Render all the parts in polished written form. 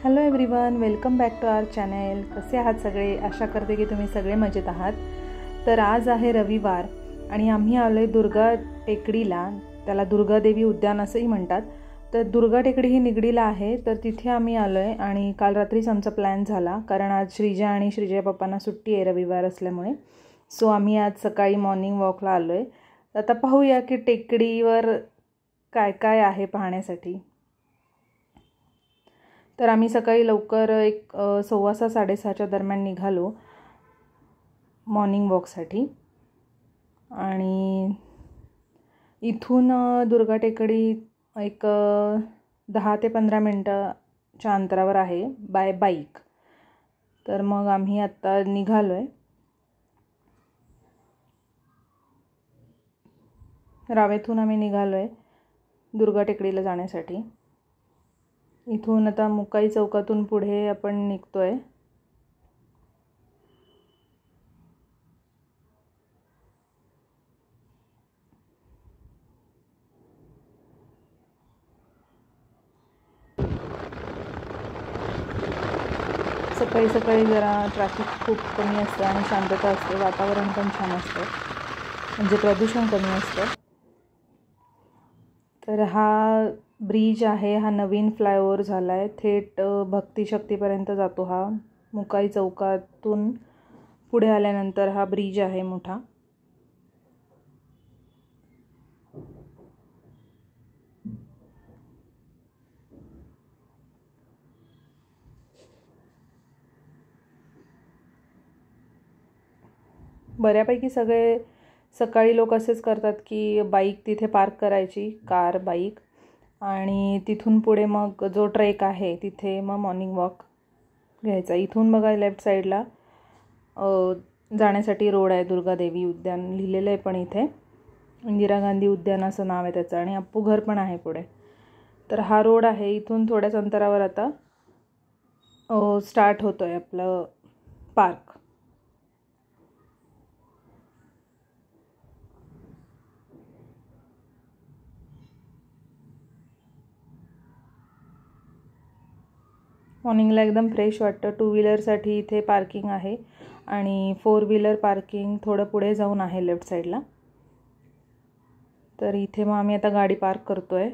Hello everyone, welcome back to our channel. कसे आहात सगळे? आशा करते की तुम्ही सगळे मजेत आहात. तर आज आहे रविवार आणि आम्ही आलोय दुर्गा टेकडीला. त्याला दुर्गा देवी उद्यान असंही म्हणतात. तर दुर्गा टेकडी ही निगडीला आहे, तर तिथे आम्ही आलोय. आणि काल रात्रीच आमचा प्लॅन झाला, कारण आज श्रीजा आणि श्रीजा पप्पांना सुट्टी आहे रविवार असल्यामुळे. सो आम्ही आज सकाळी मॉर्निंग वॉकला आलोय. आता पाहूया की टेकडीवर काय काय आहे पाहण्यासाठी. तर आम्ही सकाळी लवकर 6:15 साडेसहाच्या दरम्यान निघालो मॉर्निंग वॉकसाठी. आणि इथून दुर्गा टेकडी 10 ते 15 मिनटाच्या अंतरावर आहे बाय बाईक. तर मग आम्ही आत्ता निघालो आहे. रावेतून आम्ही निघालो आहे दुर्गा टेकडीला जाण्यासाठी. इथून आता मुकाई चौकातून पुढे आपण निघतोय. सकाळी सकाळी जरा ट्रॅफिक खूप कमी असतं आणि शांतता असते. वातावरण पण छान असतं, म्हणजे प्रदूषण कमी असतं. तर हा ब्रिज आहे, हा नवीन फ्लायओव्हर झाला आहे. थेट भक्तिशक्तीपर्यंत जातो हा. मुकाई चौकातून पुढे आल्यानंतर हा ब्रिज आहे मोठा. बऱ्यापैकी सगळे सकाळी लोक असेच करतात की बाईक तिथे पार्क करायची, कार बाईक, आणि तिथून पुढे मग जो ट्रेक आहे तिथे मग मॉर्निंग वॉक घ्यायचा. इथून बघा लेफ्ट साईडला जाण्यासाठी रोड आहे. दुर्गा देवी उद्यान लिहिलेलं आहे, पण इथे इंदिरा गांधी उद्यान असं नाव आहे त्याचं, आणि अप्पू घर पण आहे पुढे. तर हा रोड आहे. इथून थोड्याच अंतरावर आता स्टार्ट होतो आहे आपलं पार्क. मॉर्निंगला एकदम फ्रेश वाटतं. 2 व्हीलरसाठी इथे पार्किंग आहे आणि 4 व्हीलर पार्किंग थोडं पुढे जाऊन आहे लेफ्ट साईडला. तर इथे मग आम्ही आता गाडी पार्क करतो आहे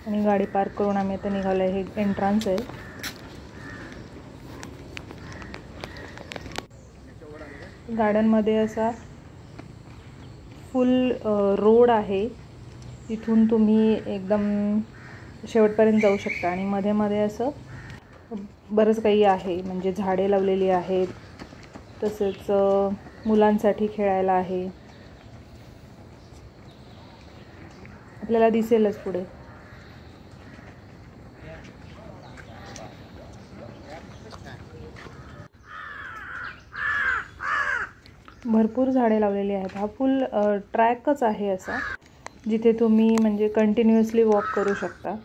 आणि गाडी पार्क करून आम्ही आता निघालो आहे. हे एंट्रन्स आहे. गार्डनमध्ये असा फुल रोड आहे. तिथून तुम्ही एकदम शेवटपर्यंत जाऊ शकता. आणि मध्ये मध्ये असं बरंच काही आहे, म्हणजे झाडे लावलेली आहेत. तसेच मुलांसाठी खेळायला आहे. आपल्याला दिसेलच पुढे. भरपूर झाडे लावलेली आहेत. हा फुल ट्रॅकच आहे असा, जिथे तुम्ही म्हणजे कंटिन्युअसली वॉक करू शकता.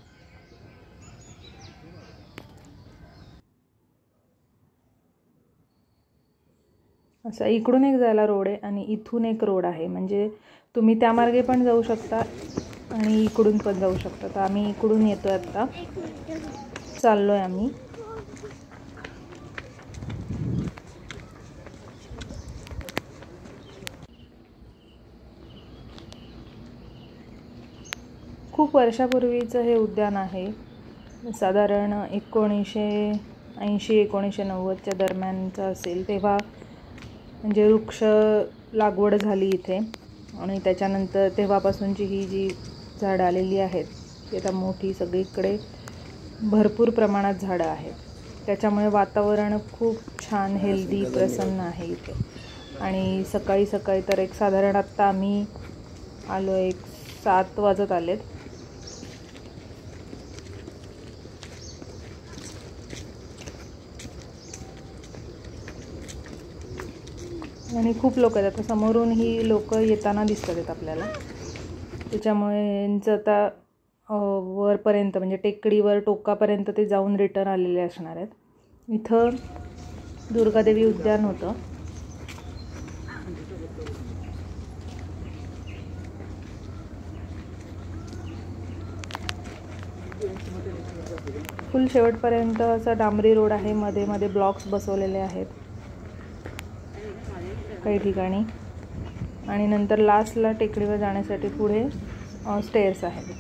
असं इकडून एक जायला रोड आहे आणि इथून एक रोड आहे, म्हणजे तुम्ही त्या मार्गे पण जाऊ शकता आणि इकडून पण जाऊ शकता. तर आम्ही इकडून येतोय, आत्ता चाललोय आम्ही. खूप वर्षापूर्वीचं हे उद्यान आहे. साधारण 1980-1990च्या दरम्यानचं असेल. तेव्हा म्हणजे वृक्ष लागवड झाली इथे, आणि त्याच्यानंतर तेव्हापासूनची ही जी झाडं आलेली आहेत ती आता मोठी, सगळीकडे भरपूर प्रमाणात झाडं आहेत. त्याच्यामुळे वातावरण खूप छान हेल्दी प्रसन्न आहे इथे. आणि सकाळी सकाळी तर एक साधारण आत्ता आम्ही आलो 7 वाजत आलेत. आणि खूप लोक आहेत. आता समोरून ही लोक येताना दिसतात आहेत आपल्याला. त्याच्यामुळे यांचं आता वरपर्यंत म्हणजे टेकडीवर टोकापर्यंत ते जाऊन रिटर्न आलेले असणार आहेत. इथं दुर्गादेवी उद्यान होतं. फुल शेवटपर्यंत असा डांबरी रोड आहे. मध्ये मध्ये ब्लॉक्स बसवलेले आहेत काही ठिकाणी. आणि नंतर लास्टला टेकडीवर जाण्यासाठी पुढे स्टेअर्स आहेत.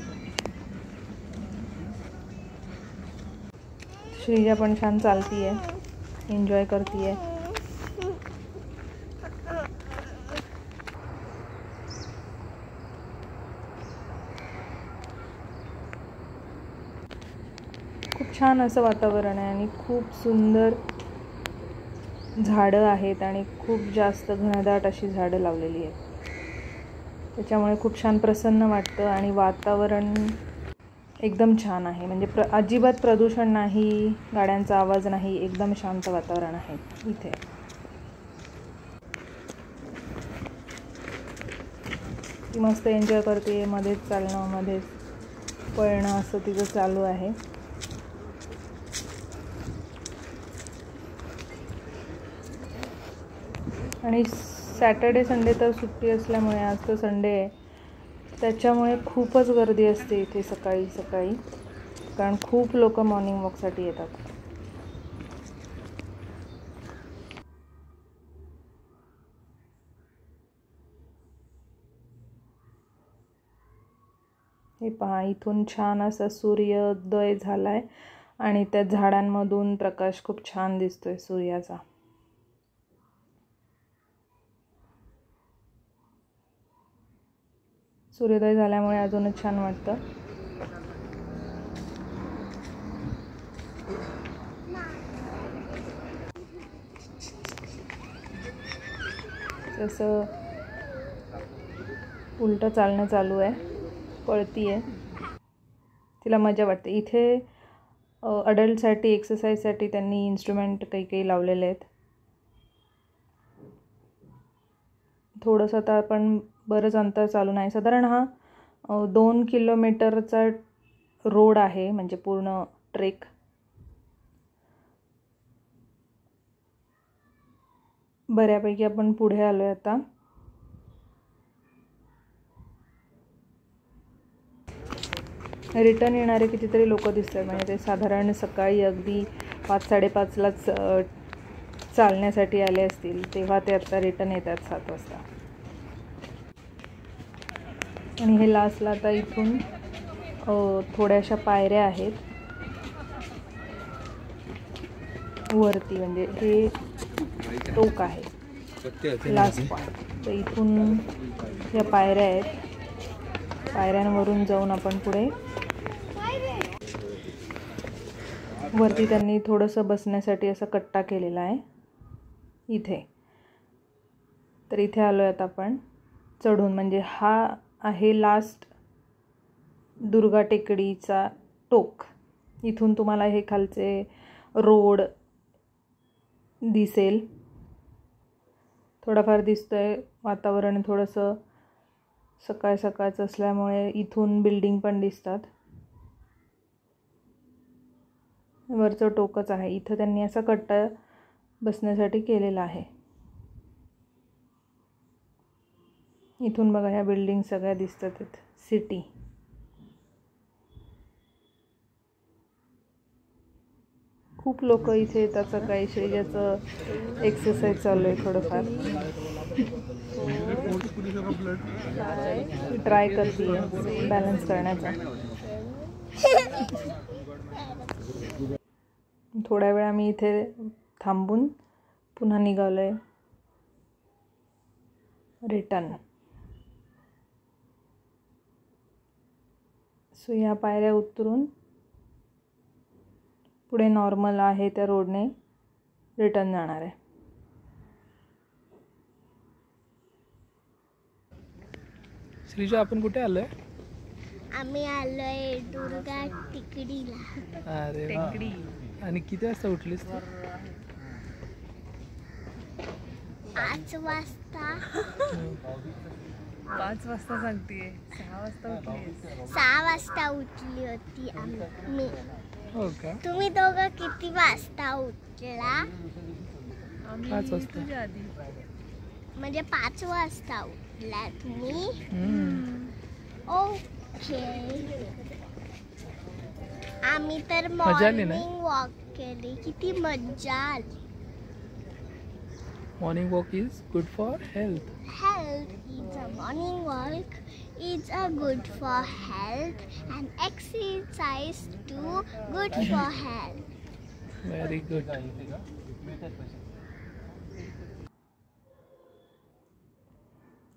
श्रीजा पण छान चालतीये, एन्जॉय करतीये. खूप छान असं वातावरण आहे आणि खूप सुंदर झाडं आहेत आणि खूप जास्त घनदाट अशी झाडं लावलेली आहेत. त्याच्यामुळे खूप छान प्रसन्न वाटतं आणि वातावरण एकदम छान आहे. म्हणजे अजिबात प्रदूषण नाही, गाड्यांचा आवाज नाही, एकदम शांत वातावरण आहे इथे. ती मस्त एन्जॉय करते, मध्येच चालणं मध्येच पळणं असं तिचं चालू आहे. आणि सॅटर्डे संडे तर सुट्टी असल्यामुळे, आज तर संडे आहे, त्याच्यामुळे खूपच गर्दी असते इथे सकाळी सकाळी. कारण खूप लोक मॉर्निंग वॉकसाठी येतात. हे पहा, इथून छान असा सूर्योदय झालाय आणि त्या झाडांमधून प्रकाश खूप छान दिसतोय सूर्याचा. सूर्योदय झाल्यामुळे अजूनच छान वाटतं. तसं उलटं चालणं चालू आहे, पळतीये, तिला मजा वाटते. इथे अडल्टसाठी एक्सरसाइजसाठी त्यांनी इन्स्ट्रुमेंट काही लावलेले आहेत. थोडंसं आता आपण बरंच अंतर चालून आहे. साधारण हा 2 किलोमीटरचा रोड आहे, म्हणजे पूर्ण ट्रेक. बऱ्यापैकी आपण पुढे आलोय आता. रिटर्न येणारे कितीतरी लोक दिसतात. म्हणजे ते साधारण सकाळी अगदी 5-5:30लाच चालण्यासाठी आले असतील, तेव्हा ते आता रिटर्न येतात 7 वाजता. आणि हे लास्टला आता इथून थोड्याशा पायऱ्या आहेत वरती, म्हणजे हे टोक आहे लास्ट पॉईंट. तर इथून ह्या पायऱ्या आहेत, पायऱ्यांवरून जाऊन आपण पुढे वरती त्यांनी थोडंसं बसण्यासाठी असा कट्टा केलेला आहे इथे. तर इथे आलो आहेत आपण चढून. म्हणजे हा आहे लास्ट दुर्गा टेकडीचा टोक. इथून तुम्हाला हे खालचे रोड दिसेल, थोडाफार दिसतोय. वातावरण थोडंसं सकाळ सकाळचं असल्यामुळे इथून बिल्डिंग पण दिसतात. वरचं टोकच आहे. इथं त्यांनी असा कट्टा बसण्यासाठी केलेला आहे. इथून बघा ह्या बिल्डिंग सगळ्या दिसतात, सिटी. खूप लोक इथे येतात सकाळी. श्रीजाचं एक्सरसाइज चालू आहे थोडंफार, ट्राय करते बॅलन्स करण्याचा. थोड्या वेळा मी इथे थांबून पुन्हा निघालोय रिटर्न. सो ह्या पायऱ्या उतरून पुढे नॉर्मल आहे त्या रोडने रिटर्न जाणार आहे. श्रीजा, आपण कुठे आलोय? आम्ही आलोय दुर्गा टेकडीला. अरे टेकडी. आणि किती वाजता उठलीस तू? 5 वाजता. 5 वाजता सांगतेय, 6 वाजता उठली. 6 वाजता उठली होती मी. हो का? तुम्ही दोघं किती वाजता उठला? 5 वाजता. म्हणजे 5 वाजता उठला तुम्ही? ओके. आम्ही तर मॉर्निंग वॉक केली. किती मज्जा आली. Morning walk is good for health. Morning walk is good for health and exercise too good for health. Very good.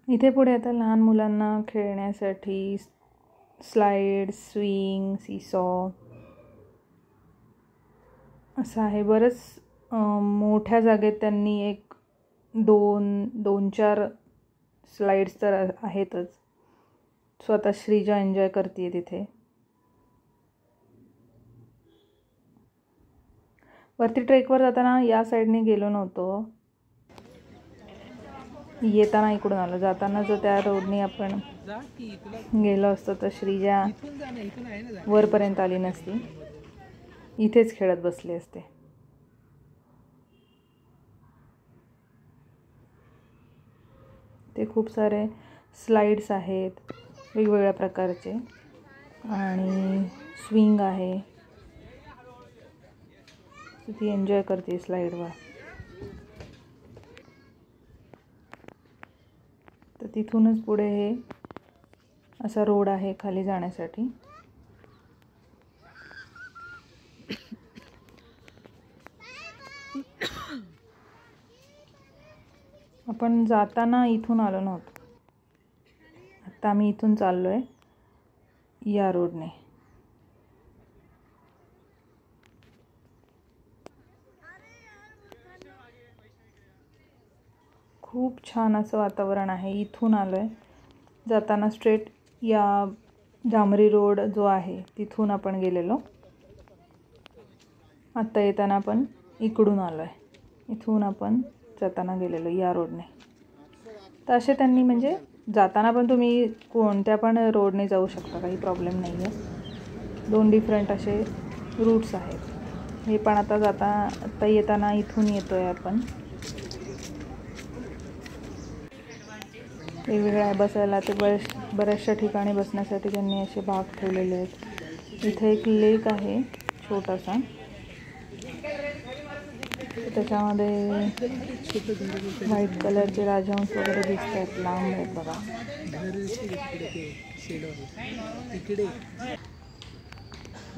इथे पुढे आता लहान मुलांना खेळण्यासाठी स्लाइड, स्विंग, सीसॉ असं आहे. बरंच मोठ्या जागेत त्यांनी एक 2-4 स्लाइड्स तर आहेतच. स्वतः श्रीजा एन्जॉय करते तिथे. वरती ट्रेकवर जाताना या साईडने गेलो नव्हतो, येताना इकडून आलो. जाताना जर त्या रोडने आपण गेलो असतो तर श्रीजा वरपर्यंत आली नसती, इथेच खेळत बसले असते. ते खूप सारे स्लाइड्स आहेत वेगवेगळ्या प्रकारचे आणि स्विंग आहे. ती एन्जॉय करते स्लाइडवर. तर तिथूनच पुढे हे असा रोड आहे खाली जाण्यासाठी. आपण जाताना इथून आलो नव्हतो, आता आम्ही इथून चाललोय या रोडने. खूप छान असं वातावरण आहे. इथून आलोय, जाताना स्ट्रेट या जांभरी रोड जो आहे तिथून आपण गेलेलो. आत्ता येताना आपण इकडून आलोय, इथून आपण जाताना गेलेलो या रोडने. तर असे त्यांनी म्हणजे जाताना पण तुम्ही कोणत्या पण रोडने जाऊ शकता, काही प्रॉब्लेम नाही आहे. 2 डिफरंट असे रूट्स आहेत. हे पण आता येताना इथून येतोय आपण. वेगवेगळ्या बसायला ते बऱ्याचशा ठिकाणी बसण्यासाठी त्यांनी असे भाग ठेवलेले आहेत. इथे एक लेक आहे छोटासा, त्याच्यामध्ये व्हाईट कलरचे राजहंस वगैरे दिसत आहेत, लांब आहेत बघा.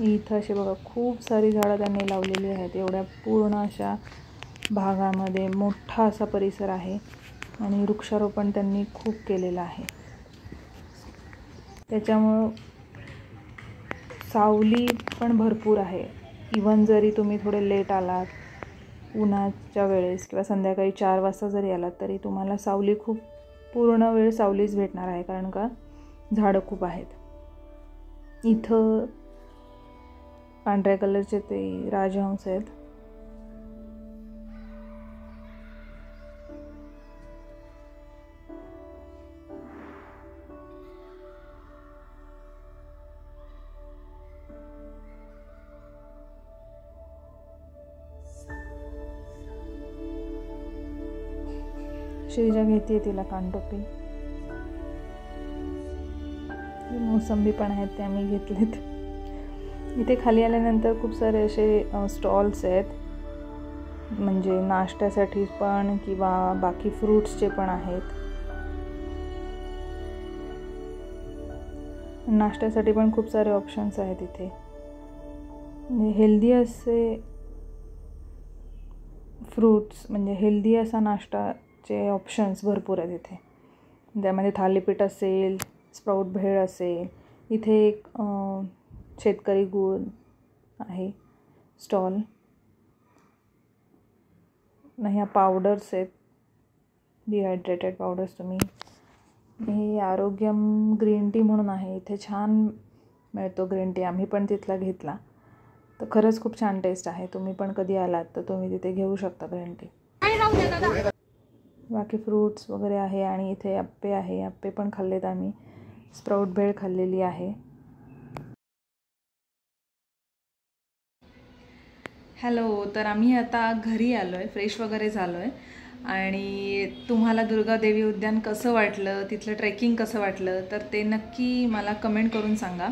इथं असे बघा खूप सारी झाडं त्यांनी लावलेली आहेत. एवढ्या पूर्ण अशा भागामध्ये मोठा असा परिसर आहे आणि वृक्षारोपण त्यांनी खूप केलेलं आहे. त्याच्यामुळं सावली पण भरपूर आहे. इवन जरी तुम्ही थोडे लेट आलात उन्हाच्या वेळेस किंवा संध्याकाळी 4 वाजता जरी आलात तरी तुम्हाला सावली खूप पूर्ण वेळ सावलीच भेटणार आहे, कारण का झाडं खूप आहेत. इथं पांढऱ्या कलरचे ते राजहंस आहेत. श्रीजा घेते तिला कानटोपी. मोसंबी पण आहेत ते आम्ही घेतलेत. इथे खाली आल्यानंतर खूप सारे असे स्टॉल्स आहेत, म्हणजे नाश्त्यासाठी पण किंवा बाकी फ्रूट्सचे पण आहेत. नाश्त्यासाठी पण खूप सारे ऑप्शन्स आहेत इथे. हेल्दी असे फ्रूट्स, म्हणजे हेल्दी असा नाश्ताचे ऑप्शन्स भरपूर आहेत इथे. त्यामध्ये थालीपीठ असेल, स्प्राऊट भेळ असेल. इथे एक शेतकरी गूळ आहे, स्टॉल. ह्या पावडर्स आहेत, डिहायड्रेटेड पावडर्स. तुम्ही हे आरोग्यम ग्रीन टी म्हणून आहे, इथे छान मिळतो ग्रीन टी. आम्ही पण तिथला घेतला, तर खरंच खूप छान टेस्ट आहे. तुम्ही पण कधी आलात तर तुम्ही तिथे घेऊ शकता ग्रीन टी. बाकी फ्रूट्स वगैरे आहे. आणि इथे अप्पे आहे, अप्पे पण खाल्लेत आम्ही. स्प्राऊट भेळ खाल्लेली आहे. हॅलो, तर आम्ही आता घरी आलो आहे, फ्रेश वगैरे झालो आहे. आणि तुम्हाला दुर्गादेवी उद्यान कसं वाटलं, तिथलं ट्रेकिंग कसं वाटलं, तर ते नक्की मला कमेंट करून सांगा.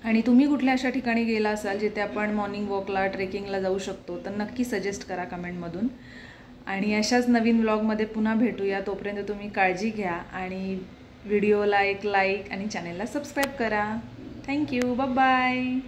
आणि तुम्ही कुठल्या अशा ठिकाणी गेला असाल जिथे आपण मॉर्निंग वॉकला, ट्रेकिंगला जाऊ शकतो, तर नक्की सजेस्ट करा कमेंटमधून. आणि अशाच नवीन व्लॉगमध्ये पुन्हा भेटूया. तोपर्यंत तुम्ही काळजी घ्या आणि व्हिडिओला एक लाईक आणि चॅनेलला सबस्क्राईब करा. थँक्यू. Bye bye.